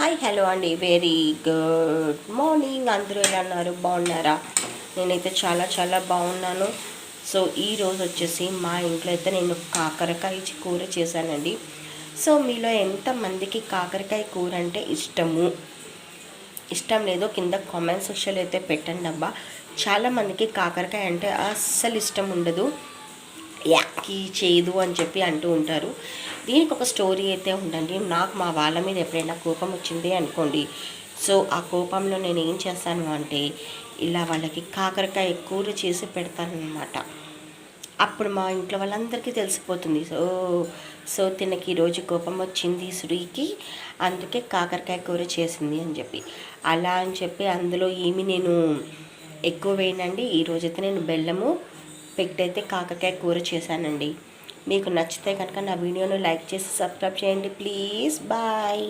Hi hello అండి, very good morning. అందరూ ఎలా ఉన్నారు? బాగున్నారా? నేనైతే చాలా చాలా బాగున్నాను. సో ఈరోజు వచ్చేసి మా ఇంట్లో అయితే నేను కాకరకాయ కూర చేశానండి. సో మీలో ఎంతమందికి కాకరకాయ కూర అంటే ఇష్టం లేదో కింద కామెంట్ సెక్షన్లో అయితే పెట్టండి అబ్బా. చాలామందికి కాకరకాయ అంటే అస్సలు ఇష్టం ఉండదు, యాకి చేయదు అని చెప్పి అంటూ ఉంటారు. దీనికి ఒక స్టోరీ అయితే ఉండండి. నాకు మా వాళ్ళ మీద ఎప్పుడైనా కోపం వచ్చింది అనుకోండి, సో ఆ కోపంలో నేను ఏం చేస్తాను అంటే ఇలా వాళ్ళకి కాకరకాయ కూర చేసి పెడతానమాట. అప్పుడు మా ఇంట్లో వాళ్ళందరికీ తెలిసిపోతుంది, సో తినకి ఈరోజు కోపం వచ్చింది శ్రీకి, అందుకే కాకరకాయ కూర చేసింది అని చెప్పి. అలా అని చెప్పి అందులో ఏమి నేను ఎక్కువ వేయనండి. ఈరోజైతే నేను బెల్లము పెట్టయితే కాకరకాయ కూర చేశానండి. మీకు నచ్చితే కనుక నా వీడియోను లైక్ చేసి సబ్స్క్రైబ్ చేయండి ప్లీజ్. బాయ్.